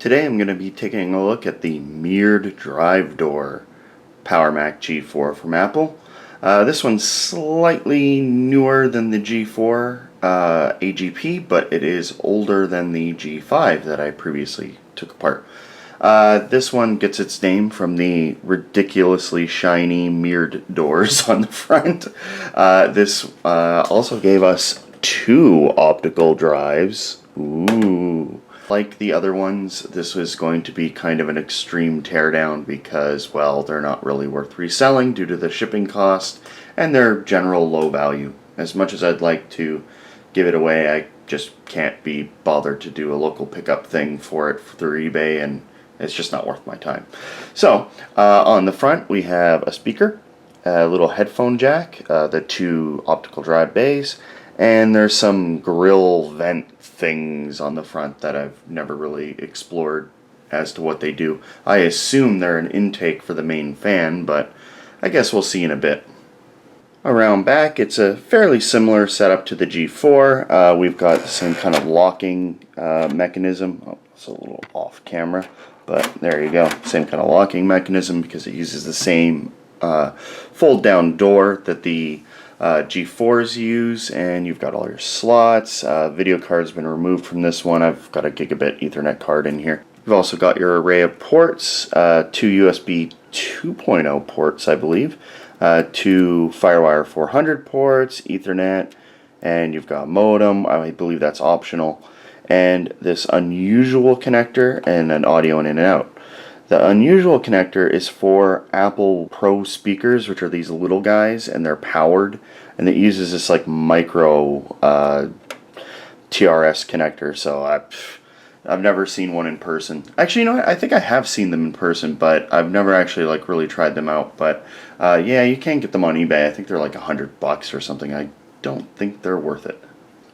Today I'm going to be taking a look at the mirrored drive door Power Mac G4 from Apple. This one's slightly newer than the G4 AGP, but it is older than the G5 that I previously took apart. This one gets its name from the ridiculously shiny mirrored doors on the front. This also gave us two optical drives. Ooh. Like the other ones, this was going to be kind of an extreme teardown because, well, they're not really worth reselling due to the shipping cost and their general low value. As much as I'd like to give it away, I just can't be bothered to do a local pickup thing for it through eBay, and it's just not worth my time. So, on the front we have a speaker, a little headphone jack, the two optical drive bays, and there's some grill vent things on the front that I've never really explored as to what they do. I assume they're an intake for the main fan, but I guess we'll see in a bit. Around back, it's a fairly similar setup to the G4. We've got the same kind of locking mechanism. Oh, it's a little off camera, but there you go. Same kind of locking mechanism because it uses the same fold down door that the G4s use, and you've got all your slots. Video card's been removed from this one. I've got a gigabit Ethernet card in here. You've also got your array of ports, two USB 2.0 ports, I believe, two Firewire 400 ports, Ethernet, and you've got modem. I believe that's optional, and this unusual connector and an audio in and out. The unusual connector is for Apple Pro speakers, which are these little guys, and they're powered, and it uses this like micro TRS connector. So I've never seen one in person. Actually, you know what? I think I have seen them in person, but I've never actually like really tried them out. But yeah, you can get them on eBay. I think they're like $100 or something. I don't think they're worth it.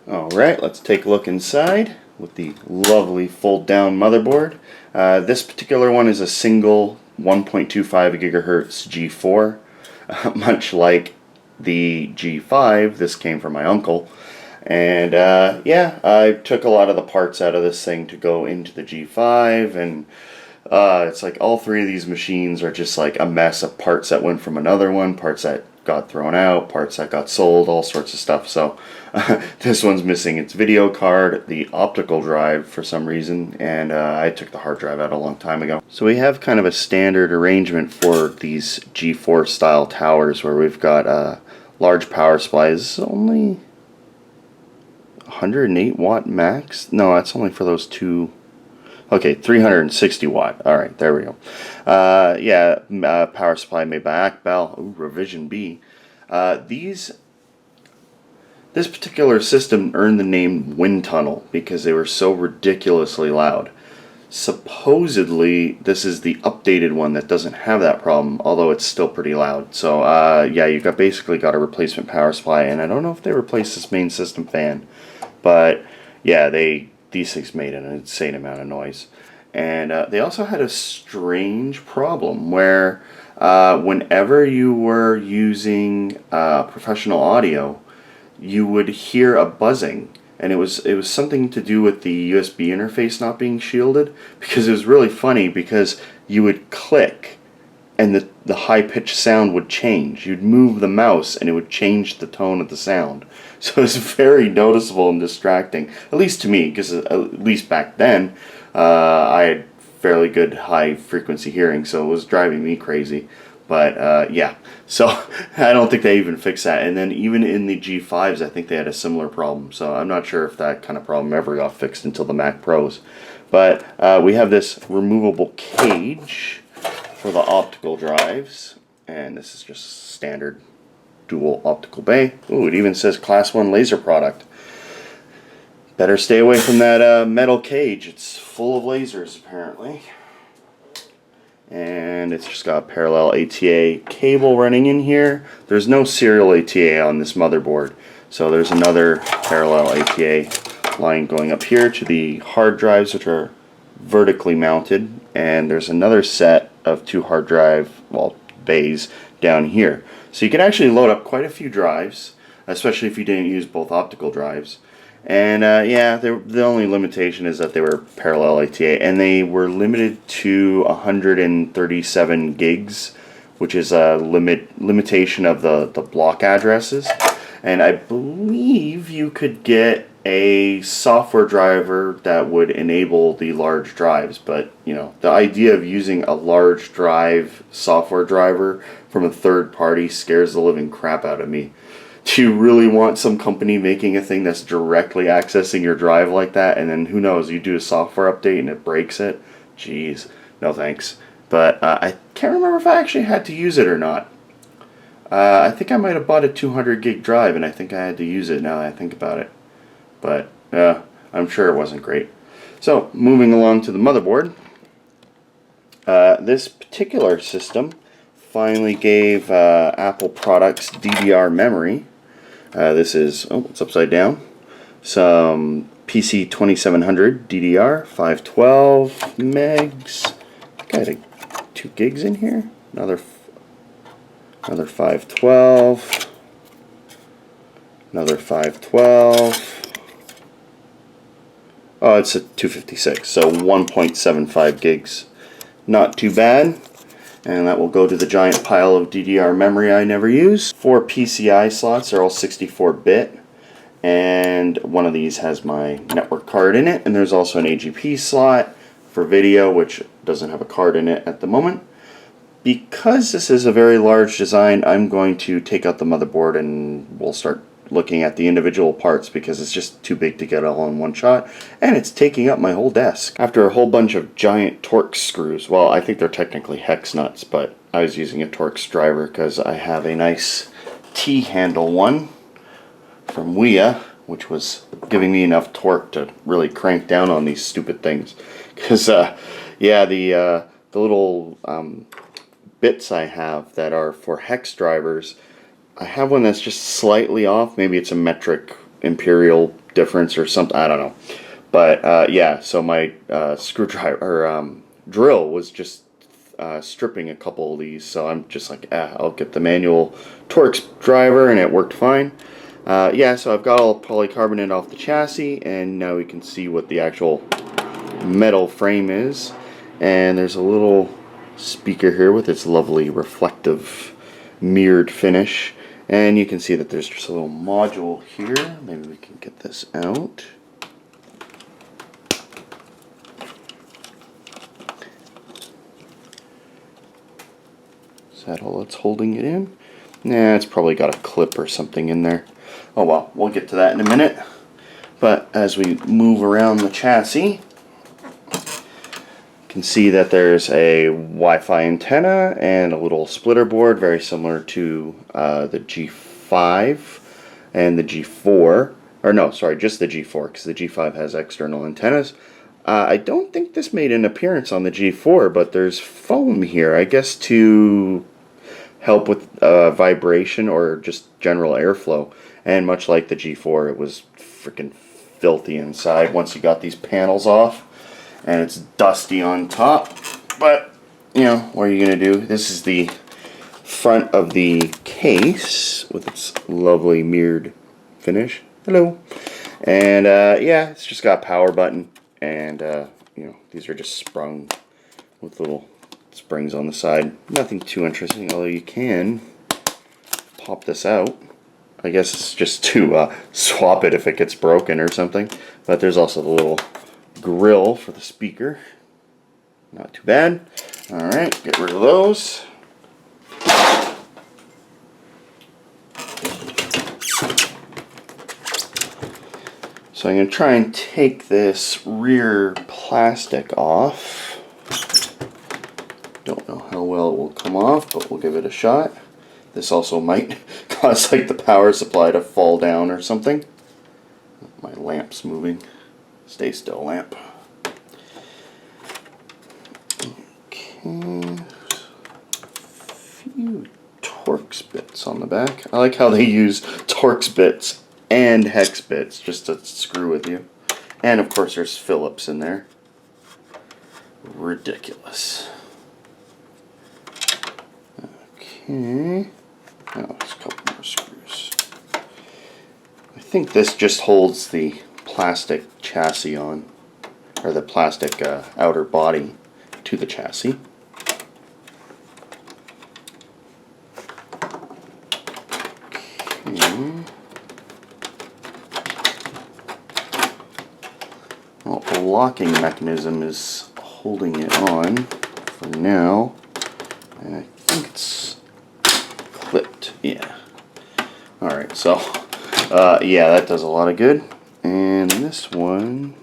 All right, let's take a look inside with the lovely fold-down motherboard. This particular one is a single 1.25 gigahertz G4. Much like the G5, this came from my uncle. And yeah, I took a lot of the parts out of this thing to go into the G5, and it's like all three of these machines are just like a mess of parts that went from another one, parts that got thrown out, parts that got sold, all sorts of stuff. So this one's missing its video card, the optical drive for some reason, and I took the hard drive out a long time ago. So we have kind of a standard arrangement for these G4 style towers where we've got a large power supply. This is only 108 watt max? No, that's only for those two. Okay, 360 watt. Alright, there we go. Yeah, power supply made by Akbal. Ooh, revision B. This particular system earned the name Wind Tunnel because they were so ridiculously loud. Supposedly, this is the updated one that doesn't have that problem, although it's still pretty loud. So, yeah, you've basically got a replacement power supply, and I don't know if they replaced this main system fan, but yeah, these things made an insane amount of noise. And they also had a strange problem where whenever you were using professional audio, you would hear a buzzing, and it was something to do with the USB interface not being shielded, because it was really funny because you would click and the high-pitched sound would change. You'd move the mouse and it would change the tone of the sound. So it was very noticeable and distracting, at least to me, because at least back then I had fairly good high-frequency hearing, so it was driving me crazy. But yeah, so I don't think they even fixed that. And then even in the G5s, I think they had a similar problem. So I'm not sure if that kind of problem ever got fixed until the Mac Pros. But we have this removable cage for the optical drives, and this is just standard dual optical bay. Ooh, it even says Class 1 laser product. Better stay away from that metal cage. It's full of lasers apparently. And it's just got a parallel ATA cable running in here. There's no serial ATA on this motherboard, so there's another parallel ATA line going up here to the hard drives, which are vertically mounted, and there's another set of two hard drive bays down here. So you can actually load up quite a few drives, especially if you didn't use both optical drives. And yeah, the only limitation is that they were parallel ATA, and they were limited to 137 gigs, which is a limitation of the block addresses. And I believe you could get a software driver that would enable the large drives, but you know, the idea of using a large drive software driver from a third party scares the living crap out of me. Do you really want some company making a thing that's directly accessing your drive like that, and then who knows, you do a software update and it breaks it? Jeez, no thanks. But I can't remember if I actually had to use it or not. I think I might have bought a 200 gig drive, and I think I had to use it now that I think about it. But I'm sure it wasn't great. So, moving along to the motherboard. This particular system finally gave Apple products DDR memory. This is, oh, it's upside down. Some PC 2700 DDR, 512 megs. I think I had 2 gigs in here. Another 512. Another 512. Oh, it's a 256, so 1.75 gigs. Not too bad. And that will go to the giant pile of DDR memory I never use. 4 PCI slots, they're all 64-bit. And one of these has my network card in it. And there's also an AGP slot for video, which doesn't have a card in it at the moment. Because this is a very large design, I'm going to take out the motherboard and we'll start looking at the individual parts, because it's just too big to get all in one shot, and it's taking up my whole desk. After a whole bunch of giant Torx screws, well, I think they're technically hex nuts, but I was using a Torx driver because I have a nice T-handle one from Ouya, which was giving me enough torque to really crank down on these stupid things. Because, yeah, the little bits I have that are for hex drivers, I have one that's just slightly off. Maybe it's a metric imperial difference or something. I don't know. But yeah, so my screwdriver or drill was just stripping a couple of these. So I'm just like, I'll get the manual Torx driver, and it worked fine. Yeah, so I've got all polycarbonate off the chassis, and now we can see what the actual metal frame is. And there's a little speaker here with its lovely reflective mirrored finish. And you can see that there's just a little module here. Maybe we can get this out. Is that all that's holding it in? Nah, it's probably got a clip or something in there. Oh well, we'll get to that in a minute. But as we move around the chassis, you can see that there's a Wi-Fi antenna and a little splitter board, very similar to the G5 and the G4. Or no, sorry, just the G4, because the G5 has external antennas. I don't think this made an appearance on the G4, but there's foam here, I guess to help with vibration or just general airflow. And much like the G4, it was freaking filthy inside once you got these panels off. And it's dusty on top, but you know, what are you gonna do? This is the front of the case with its lovely mirrored finish. Hello. And yeah, it's just got a power button, and you know, these are just sprung with little springs on the side. Nothing too interesting, although you can pop this out. I guess it's just to swap it if it gets broken or something. But there's also the little grill for the speaker. Not too bad. Alright, get rid of those. So I'm going to try and take this rear plastic off. Don't know how well it will come off, but we'll give it a shot. This also might cause like the power supply to fall down or something. My lamp's moving. Stay still, lamp. Okay. A few Torx bits on the back. I like how they use Torx bits and hex bits just to screw with you. And of course there's Phillips in there. Ridiculous. Okay. Oh, there's a couple more screws. I think this just holds the plastic chassis on, or the plastic outer body to the chassis. Okay. Well, the locking mechanism is holding it on for now, and I think it's clipped. Yeah. Alright, so yeah, that does a lot of good. And this one,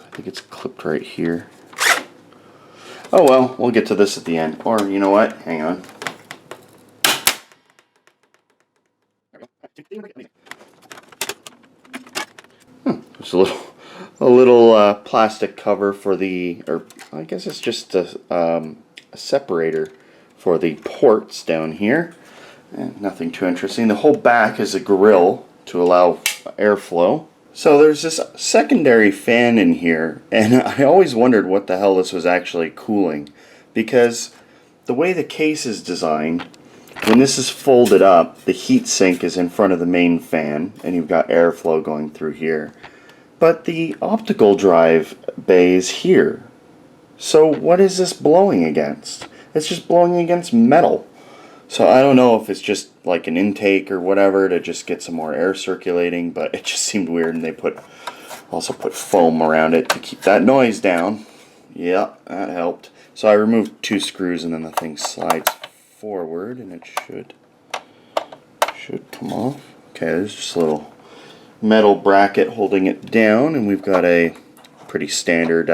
I think it's clipped right here. Oh well, we'll get to this at the end. Or you know what? Hang on. There's a little plastic cover for the, or I guess it's just a separator for the ports down here. And nothing too interesting. The whole back is a grill to allow airflow. So there's this secondary fan in here, and I always wondered what the hell this was actually cooling, because the way the case is designed, when this is folded up, the heat sink is in front of the main fan, and you've got airflow going through here. But the optical drive bay is here. So what is this blowing against? It's just blowing against metal. So I don't know if it's just like an intake or whatever to just get some more air circulating, but it just seemed weird, and they also put foam around it to keep that noise down. Yeah, that helped. So I removed 2 screws, and then the thing slides forward, and it should come off. Okay, there's just a little metal bracket holding it down, and we've got a pretty standard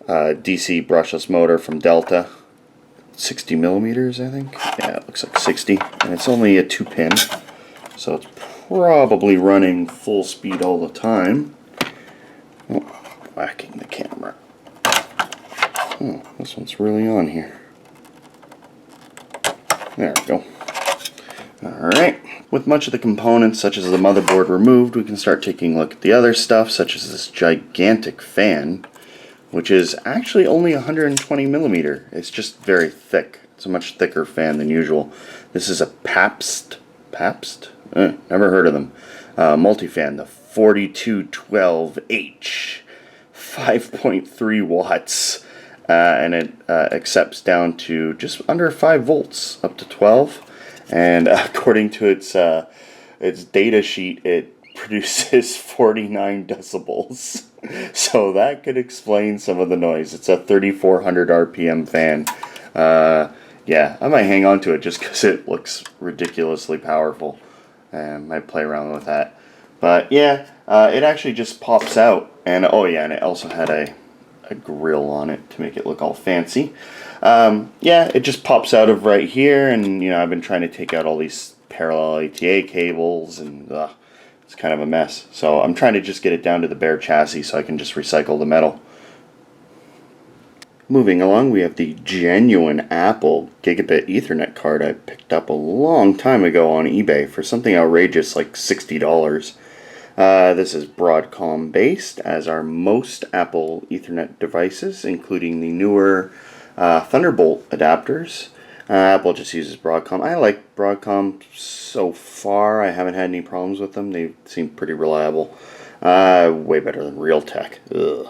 DC brushless motor from Delta. 60 millimeters, I think. Yeah, it looks like 60, and it's only a 2-pin, so it's probably running full speed all the time. Oh, whacking the camera. Oh, this one's really on here. There we go. Alright, with much of the components, such as the motherboard, removed, we can start taking a look at the other stuff, such as this gigantic fan, which is actually only 120 millimeter. It's just very thick. It's a much thicker fan than usual. This is a Pabst? Never heard of them. Multifan, the 4212H, 5.3 watts, and it accepts down to just under 5 volts, up to 12. And according to its data sheet, it produces 49 decibels. So that could explain some of the noise. It's a 3400 RPM fan. Yeah, I might hang on to it just because it looks ridiculously powerful, and might play around with that. But yeah, it actually just pops out, and oh yeah, and it also had a grill on it to make it look all fancy. Yeah, it just pops out of right here, and you know, I've been trying to take out all these parallel ATA cables, and it's kind of a mess. So I'm trying to just get it down to the bare chassis so I can just recycle the metal. Moving along, we have the genuine Apple gigabit Ethernet card I picked up a long time ago on eBay for something outrageous like $60. This is Broadcom based, as are most Apple Ethernet devices, including the newer Thunderbolt adapters. Apple just uses Broadcom. I like Broadcom so far. I haven't had any problems with them. They seem pretty reliable. Way better than Realtek. Ugh.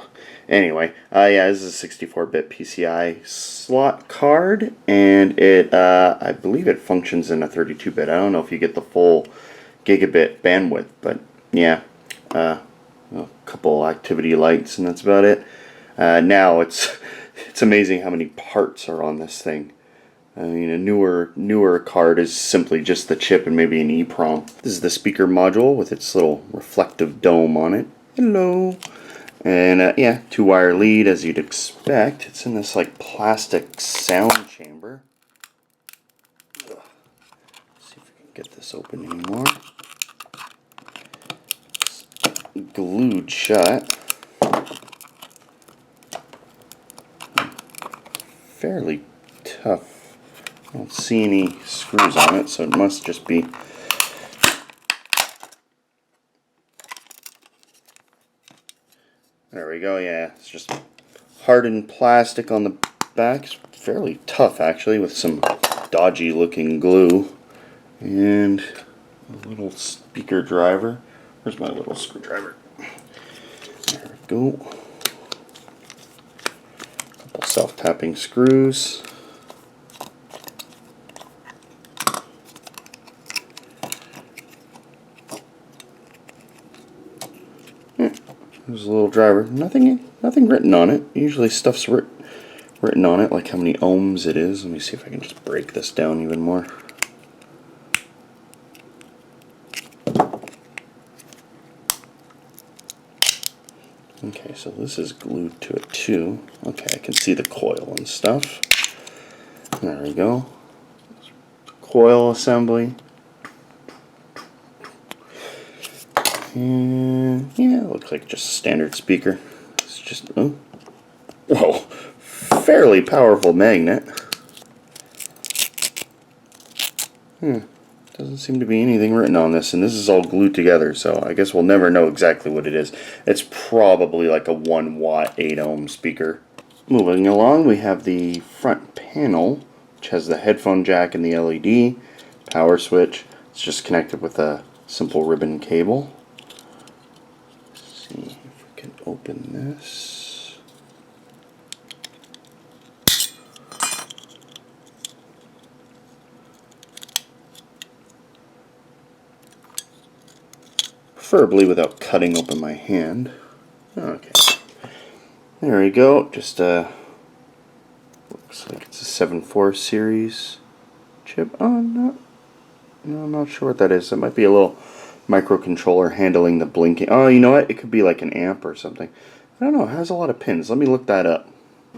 Anyway, yeah, this is a 64-bit PCI slot card, and it, I believe it functions in a 32-bit. I don't know if you get the full gigabit bandwidth, but yeah, a couple activity lights, and that's about it. Now it's amazing how many parts are on this thing. I mean, a newer card is simply just the chip and maybe an EEPROM. This is the speaker module with its little reflective dome on it. Hello. And yeah, 2-wire lead as you'd expect. It's in this like plastic sound chamber. Ugh. Let's see if we can get this open anymore. It's glued shut. Fairly tough. I don't see any screws on it, so it must just be. There we go, yeah. It's just hardened plastic on the back. It's fairly tough, actually, with some dodgy looking glue. And a little speaker driver. Where's my little screwdriver? There we go. Couple self-tapping screws. There's a little driver. Nothing written on it. Usually stuff's written on it, like how many ohms it is. Let me see if I can just break this down even more. Okay, so this is glued to it too. Okay, I can see the coil and stuff. There we go. Coil assembly. And yeah, it looks like just a standard speaker. It's just, oh, whoa, fairly powerful magnet. Doesn't seem to be anything written on this, and this is all glued together, so I guess we'll never know exactly what it is. It's probably like a 1 watt 8 ohm speaker. Moving along, we have the front panel, which has the headphone jack and the LED, power switch. It's just connected with a simple ribbon cable. Let's see if we can open this. Preferably without cutting open my hand. Okay. There we go. Just looks like it's a 7.4 series chip. Oh, no, I'm not sure what that is. That might be a little microcontroller handling the blinking. Oh, you know what? It could be like an amp or something. I don't know. It has a lot of pins. Let me look that up.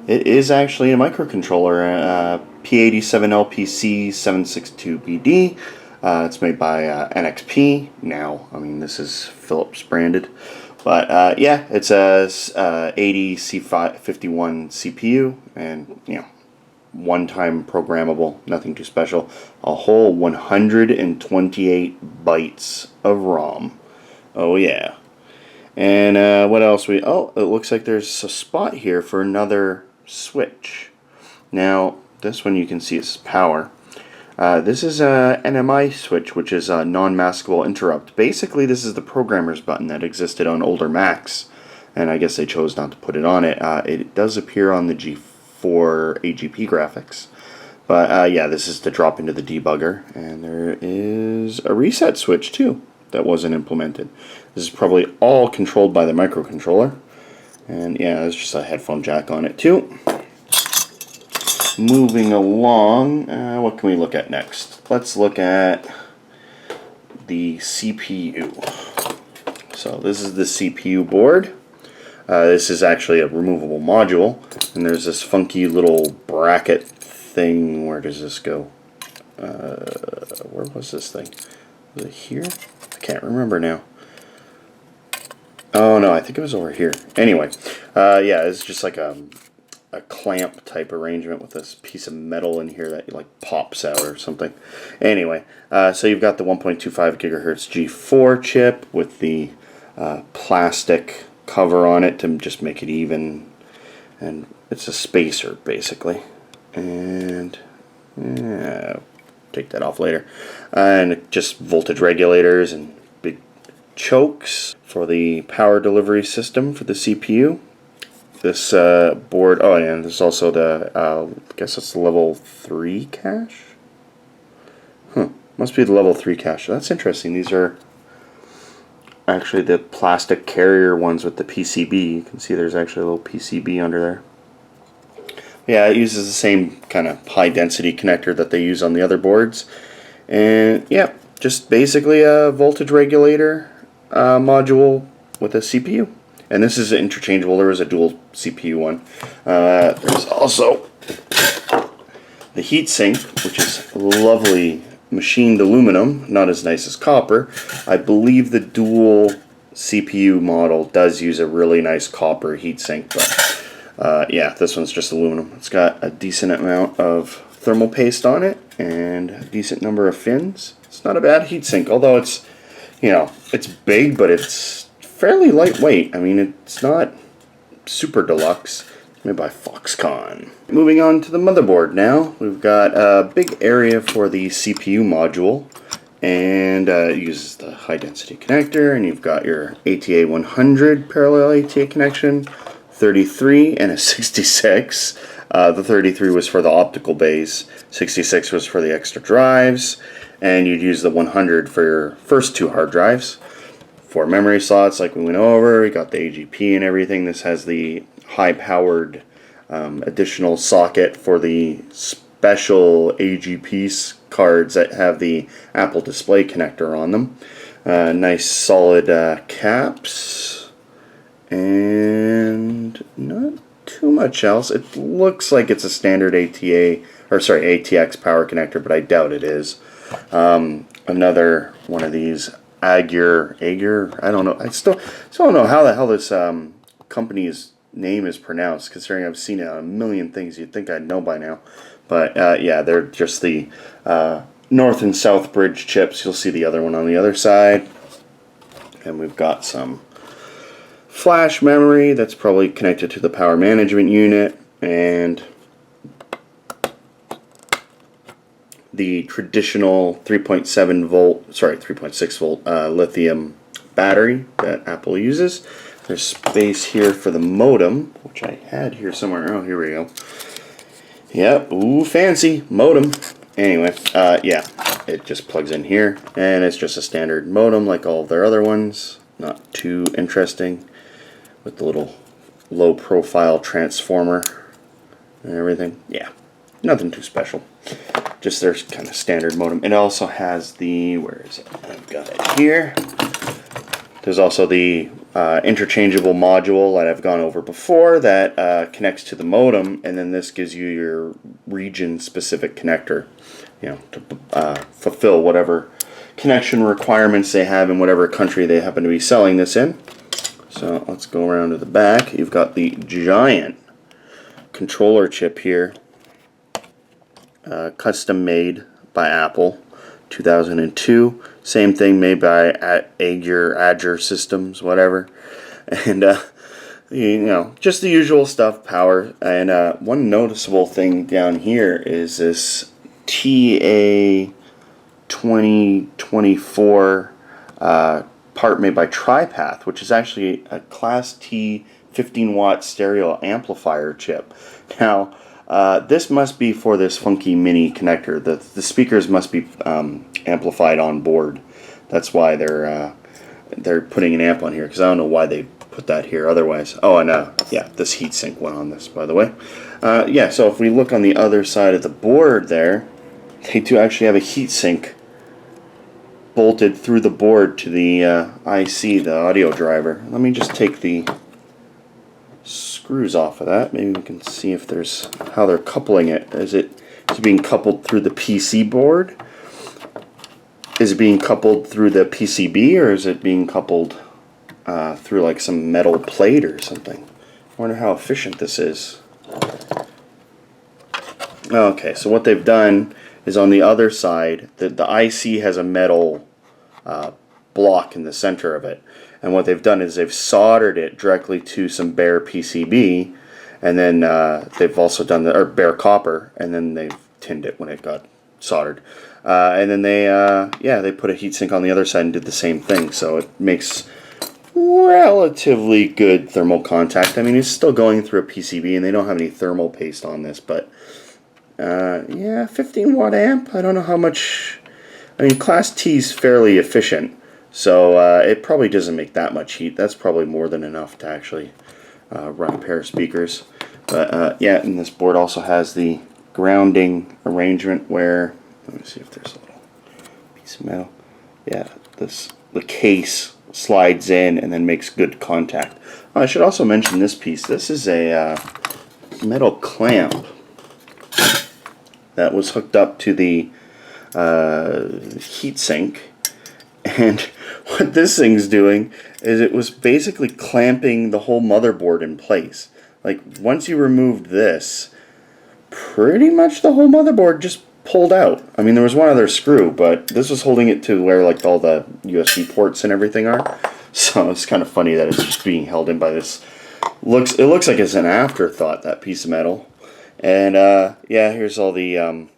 It is actually a microcontroller, P87LPC 762BD. It's made by NXP now. I mean, this is Philips branded. But yeah, it's a 80C51 CPU, and you know, one-time programmable, nothing too special. A whole 128 bytes of ROM. Oh yeah. And what else oh, it looks like there's a spot here for another switch. Now, this one you can see is power. This is a NMI switch, which is a non-maskable interrupt. Basically, this is the programmer's button that existed on older Macs, and I guess they chose not to put it on it. It does appear on the G4 AGP graphics, but yeah, this is to drop into the debugger, and there is a reset switch too that wasn't implemented. This is probably all controlled by the microcontroller, and yeah, there's just a headphone jack on it too. Moving along, what can we look at next? Let's look at the CPU. So this is the CPU board. This is actually a removable module, and there's this funky little bracket thing. Where does this go? Where was this thing? Was it here? I can't remember now. Oh no, I think it was over here. Anyway, yeah, it's just like a clamp type arrangement with this piece of metal in here that like pops out or something. Anyway, so you've got the 1.25 gigahertz G4 chip with the plastic cover on it to just make it even, and it's a spacer basically. And yeah, take that off later. And just voltage regulators and big chokes for the power delivery system for the CPU. This board, oh yeah, and there's also the, I guess it's the level 3 cache? Must be the level 3 cache. That's interesting. These are actually the plastic carrier ones with the PCB. You can see there's actually a little PCB under there. Yeah, it uses the same kind of high density connector that they use on the other boards. And yeah, just basically a voltage regulator module with a CPU. And this is interchangeable. There was a dual CPU one. There's also the heatsink, which is lovely machined aluminum, not as nice as copper. I believe the dual CPU model does use a really nice copper heatsink, but yeah, this one's just aluminum. It's got a decent amount of thermal paste on it and a decent number of fins. It's not a bad heatsink, although it's, you know, it's big, but it's fairly lightweight. I mean, it's not super deluxe. It's made by Foxconn. Moving on to the motherboard now. We've got a big area for the CPU module, and it uses the high density connector, and you've got your ATA 100 parallel ATA connection, 33 and a 66. The 33 was for the optical bays, 66 was for the extra drives, and you'd use the 100 for your first 2 hard drives. 4 memory slots like we went over, we got the AGP and everything. This has the high powered additional socket for the special AGP cards that have the Apple Display connector on them. Nice solid caps, and not too much else. It looks like it's a standard ATX power connector, but I doubt it is. Another one of these Agur, I don't know. I still don't know how the hell this company's name is pronounced, considering I've seen it on a million things. You'd think I'd know by now. But yeah, they're just the North and South Bridge chips. You'll see the other one on the other side. And we've got some flash memory that's probably connected to the power management unit, and the traditional 3.6 volt lithium battery that Apple uses. There's space here for the modem, which I had here somewhere. Oh, here we go. Yep, ooh, fancy modem. Anyway, yeah, it just plugs in here, and it's just a standard modem like all of their other ones. Not too interesting, with the little low profile transformer and everything. Yeah, nothing too special. Just their kind of standard modem. It also has the, where is it? I've got it here. There's also the interchangeable module that I've gone over before that connects to the modem, and then this gives you your region-specific connector, you know, to fulfill whatever connection requirements they have in whatever country they happen to be selling this in. So let's go around to the back. You've got the giant controller chip here, custom made by Apple, 2002. Same thing made by Agur Systems, whatever. And you know, just the usual stuff, power. And one noticeable thing down here is this TA 2024 part made by TriPath, which is actually a Class T 15-watt stereo amplifier chip. Now, this must be for this funky mini connector. The speakers must be amplified on board. That's why they're putting an amp on here, because I don't know why they put that here otherwise. Oh, and yeah, this heatsink went on this, by the way. Yeah, so if we look on the other side of the board there, they do actually have a heatsink bolted through the board to the IC, the audio driver. Let me just take the screws off of that. Maybe we can see if there's how they're coupling it. Is it being coupled through the PC board? Is it being coupled through the PCB, or is it being coupled through like some metal plate or something? I wonder how efficient this is. Okay, so what they've done is on the other side, the IC has a metal block in the center of it. And what they've done is they've soldered it directly to some bare PCB, and then they've also done the bare copper, and then they've tinned it when it got soldered. And then they put a heatsink on the other side and did the same thing. So it makes relatively good thermal contact. I mean, it's still going through a PCB, and they don't have any thermal paste on this, but yeah, 15 watt amp. I don't know how much. I mean, Class T is fairly efficient. So it probably doesn't make that much heat. That's probably more than enough to actually run a pair of speakers. But yeah, and this board also has the grounding arrangement where, let me see if there's a little piece of metal. Yeah, the case slides in and then makes good contact. Oh, I should also mention this piece. This is a metal clamp that was hooked up to the heatsink. And what this thing's doing is it was basically clamping the whole motherboard in place. Like, once you removed this, pretty much the whole motherboard just pulled out. I mean, there was one other screw, but this was holding it to where like all the USB ports and everything are. So it's kind of funny that it's just being held in by this. It looks like it's an afterthought, that piece of metal. And yeah, here's all the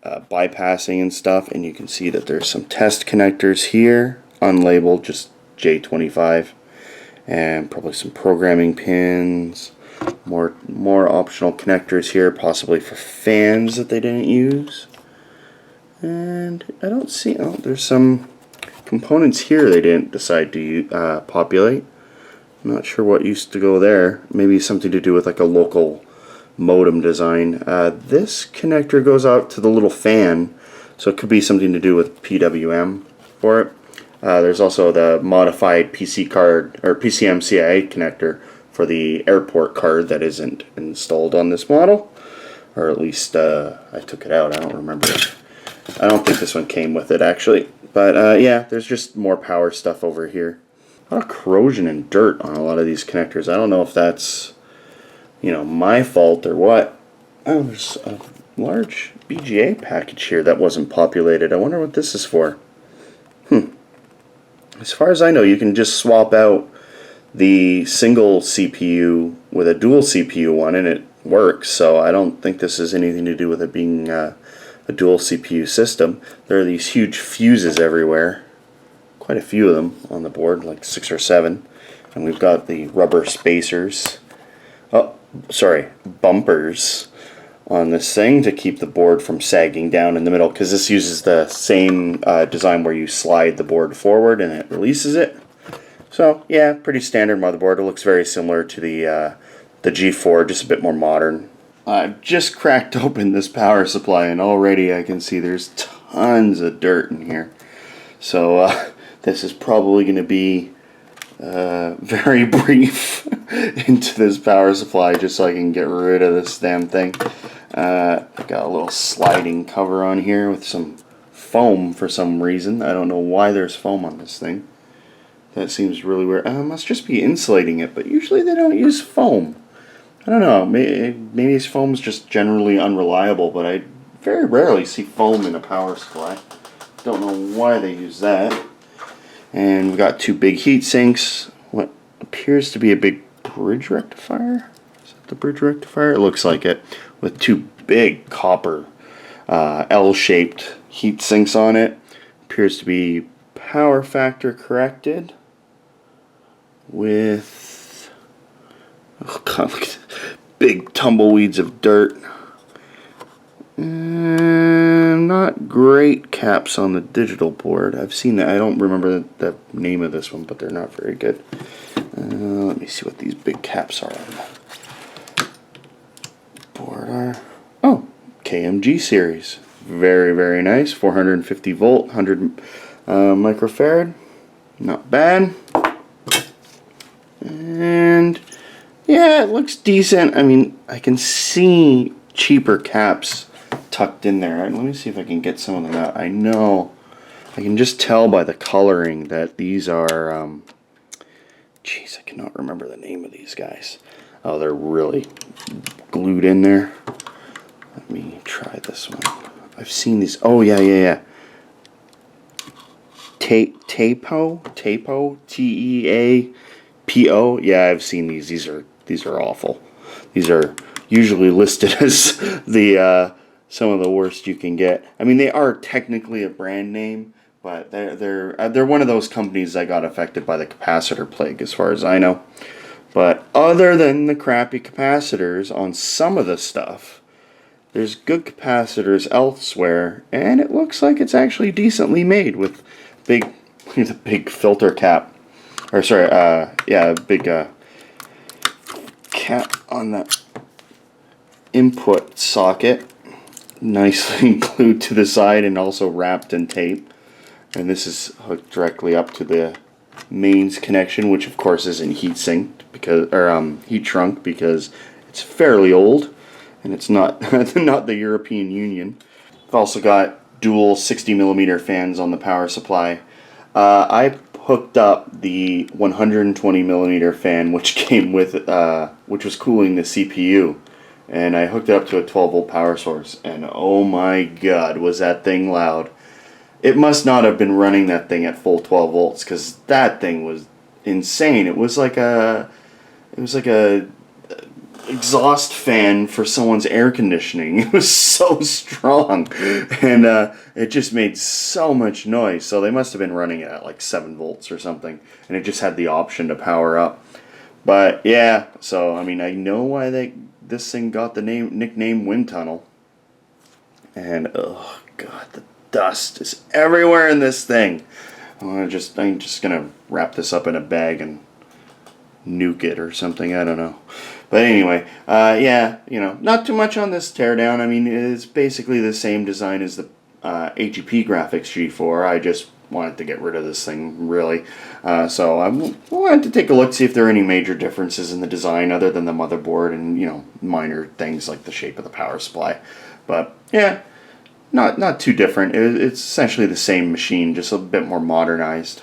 bypassing and stuff, and you can see that there's some test connectors here, unlabeled, just J25, and probably some programming pins, more optional connectors here, possibly for fans that they didn't use. And I don't see, oh, there's some components here they didn't decide to populate. I'm not sure what used to go there. Maybe something to do with like a local modem design. This connector goes out to the little fan, so it could be something to do with PWM for it. There's also the modified PC card or PCMCIA connector for the airport card that isn't installed on this model, or at least I took it out. I don't remember it. I don't think this one came with it actually, but yeah, there's just more power stuff over here. A lot of corrosion and dirt on a lot of these connectors. I don't know if that's, you know, my fault or what. Oh, there's a large BGA package here that wasn't populated. I wonder what this is for. As far as I know, you can just swap out the single CPU with a dual CPU one and it works, so I don't think this has anything to do with it being a dual CPU system. There are these huge fuses everywhere. Quite a few of them on the board, like 6 or 7. And we've got the rubber spacers. Oh, sorry, bumpers on this thing to keep the board from sagging down in the middle, because this uses the same design where you slide the board forward and it releases it. So yeah, pretty standard motherboard. It looks very similar to the G4, just a bit more modern. I've just cracked open this power supply and already I can see there's tons of dirt in here. So this is probably going to be very brief into this power supply, just so I can get rid of this damn thing. I got a little sliding cover on here with some foam for some reason. I don't know why there's foam on this thing. That seems really weird. Must just be insulating it, but usually they don't use foam. I don't know, maybe this foam is just generally unreliable, but I very rarely see foam in a power supply. Don't know why they use that. And we've got 2 big heat sinks. What appears to be a big bridge rectifier. Is that the bridge rectifier? It looks like it. With 2 big copper L-shaped heat sinks on it. Appears to be power factor corrected. With, oh god, look at big tumbleweeds of dirt. And not great caps on the digital board. I've seen that. I don't remember the name of this one, but they're not very good. Let me see what these big caps are on the board are. Oh, KMG series. Very, very nice. 450 volt, 100 microfarad. Not bad. And yeah, it looks decent. I mean, I can see cheaper caps tucked in there. Let me see if I can get some of them out. I know I can just tell by the coloring that these are jeez, I cannot remember the name of these guys. Oh, they're really glued in there. Let me try this one. I've seen these. Oh yeah. Teapo, T-E-A-P-O. Yeah, I've seen these. These are awful. These are usually listed as the some of the worst you can get. I mean, they are technically a brand name, but they're one of those companies that got affected by the capacitor plague, as far as I know. But other than the crappy capacitors on some of the stuff, there's good capacitors elsewhere, and it looks like it's actually decently made with big filter cap, or sorry, big cap on the input socket, nicely glued to the side and also wrapped in tape. And this is hooked directly up to the mains connection, which of course isn't heat sinked because, or heat shrunk, because it's fairly old and it's not not the European Union. I've also got dual 60mm fans on the power supply. I hooked up the 120mm fan, which came with which was cooling the CPU, and I hooked it up to a 12-volt power source, and oh my god, was that thing loud. It must not have been running that thing at full 12 volts, because that thing was insane. It was like a exhaust fan for someone's air conditioning. It was so strong, and it just made so much noise. So they must have been running it at like 7 volts or something, and it just had the option to power up. But yeah, so I mean, I know why this thing got the nickname Wind Tunnel. And oh god, the dust is everywhere in this thing. I'm just gonna wrap this up in a bag and nuke it or something. I don't know. But anyway, yeah, you know, not too much on this teardown. I mean, it's basically the same design as the AGP Graphics G4. I just wanted to get rid of this thing, really. So I wanted to take a look, see if there are any major differences in the design other than the motherboard and, you know, minor things like the shape of the power supply. But yeah, not too different. It's essentially the same machine, just a bit more modernized.